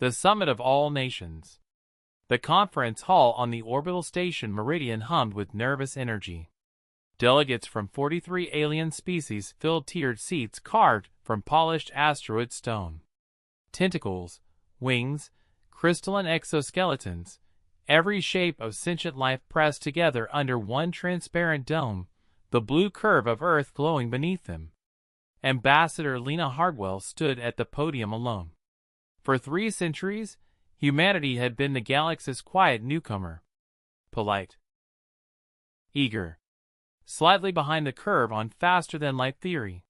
the summit of all nations. The conference hall on the orbital station Meridian hummed with nervous energy. Delegates from 43 alien species filled tiered seats carved from polished asteroid stone. Tentacles, wings, crystalline exoskeletons, every shape of sentient life pressed together under one transparent dome, the blue curve of Earth glowing beneath them. Ambassador Lena Hardwell stood at the podium alone. For 3 centuries, humanity had been the galaxy's quiet newcomer. Polite. Eager. Slightly behind the curve on faster-than-light theory.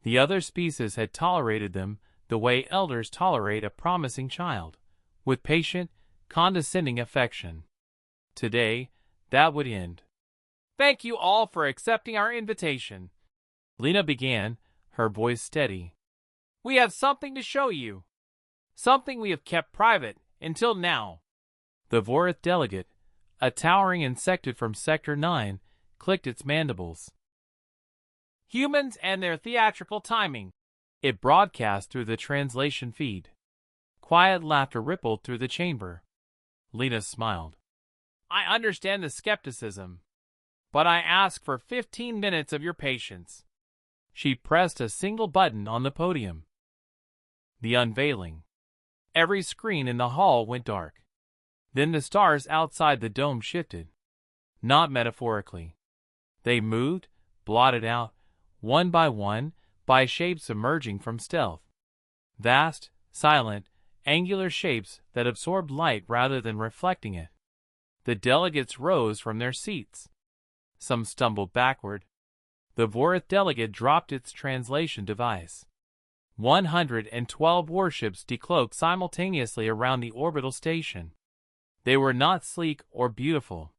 The other species had tolerated them the way elders tolerate a promising child, with patient, condescending affection. Today, that would end. "Thank you all for accepting our invitation," Lena began, her voice steady. "We have something to show you. Something we have kept private until now." The Vorith delegate, a towering insectoid from Sector 9, clicked its mandibles. "Humans and their theatrical timing," it broadcast through the translation feed. Quiet laughter rippled through the chamber. Lena smiled. "I understand the skepticism, but I ask for 15 minutes of your patience." She pressed a single button on the podium. The unveiling. Every screen in the hall went dark. Then the stars outside the dome shifted. Not metaphorically. They moved, blotted out, one by shapes emerging from stealth. Vast, silent, angular shapes that absorbed light rather than reflecting it. The delegates rose from their seats. Some stumbled backward. The Vorith delegate dropped its translation device. 112 warships decloaked simultaneously around the orbital station. They were not sleek or beautiful.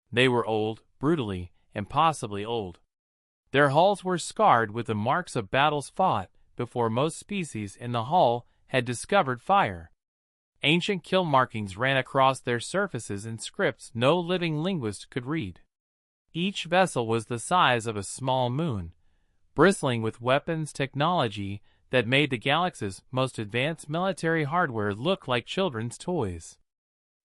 They were old, brutally, impossibly old. Their hulls were scarred with the marks of battles fought before most species in the hull had discovered fire. Ancient kill markings ran across their surfaces in scripts no living linguist could read. Each vessel was the size of a small moon, bristling with weapons technology that made the galaxy's most advanced military hardware look like children's toys.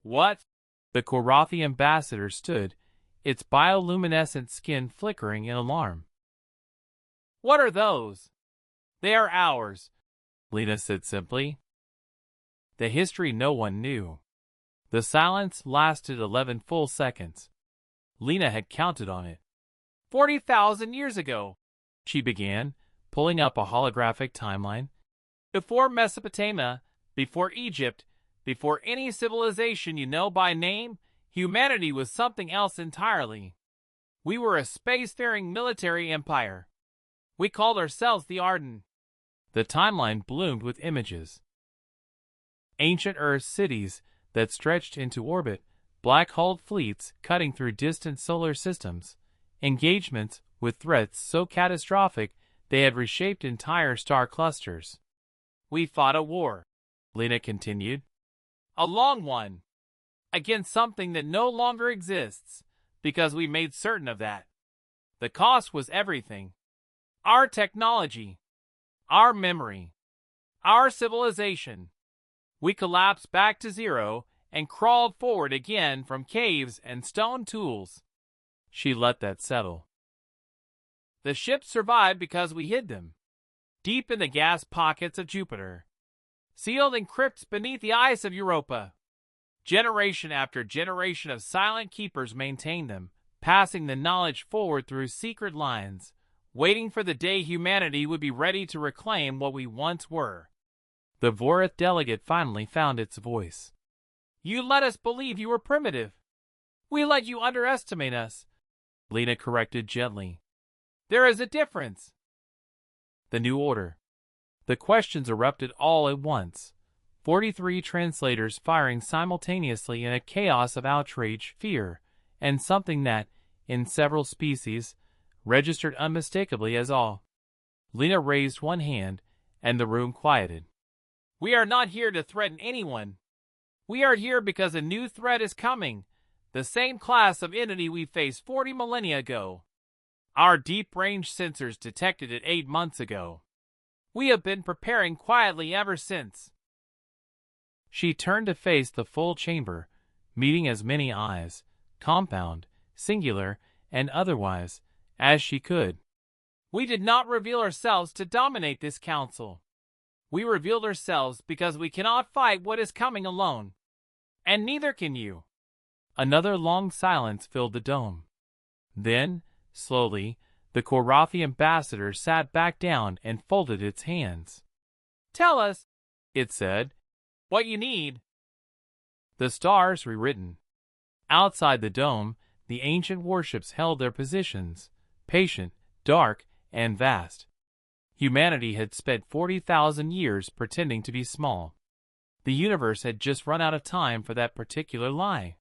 "What?" The Korathi ambassador stood, its bioluminescent skin flickering in alarm. "What are those?" "They are ours," Lena said simply. The history no one knew. The silence lasted 11 full seconds. Lena had counted on it. 40,000 years ago," she began, pulling up a holographic timeline. "Before Mesopotamia, before Egypt, before any civilization you know by name, humanity was something else entirely. We were a spacefaring military empire. We called ourselves the Arden." The timeline bloomed with images. Ancient Earth cities that stretched into orbit, black-hulled fleets cutting through distant solar systems, engagements with threats so catastrophic they had reshaped entire star clusters. "We fought a war," Lena continued. "A long one. Against something that no longer exists, because we made certain of that. The cost was everything. Our technology, our memory, our civilization. We collapsed back to zero and crawled forward again from caves and stone tools." She let that settle. "The ships survived because we hid them, deep in the gas pockets of Jupiter, sealed in crypts beneath the ice of Europa. Generation after generation of silent keepers maintained them, passing the knowledge forward through secret lines, waiting for the day humanity would be ready to reclaim what we once were." The Vorith delegate finally found its voice. "You let us believe you were primitive. We let you underestimate us," Lena corrected gently. "There is a difference." The new order. The questions erupted all at once. 43 translators firing simultaneously in a chaos of outrage, fear, and something that, in several species, registered unmistakably as awe. Lena raised one hand, and the room quieted. "We are not here to threaten anyone. We are here because a new threat is coming, the same class of entity we faced 40 millennia ago. Our deep-range sensors detected it 8 months ago. We have been preparing quietly ever since." She turned to face the full chamber, meeting as many eyes, compound, singular, and otherwise, as she could. We did not reveal ourselves to dominate this council. We revealed ourselves because we cannot fight what is coming alone. And neither can you. Another long silence filled the dome. Then, slowly, the Korathi ambassador sat back down and folded its hands. Tell us, it said, what you need. The stars rewritten. Outside the dome, the ancient warships held their positions, patient, dark, and vast. Humanity had spent 40,000 years pretending to be small. The universe had just run out of time for that particular lie.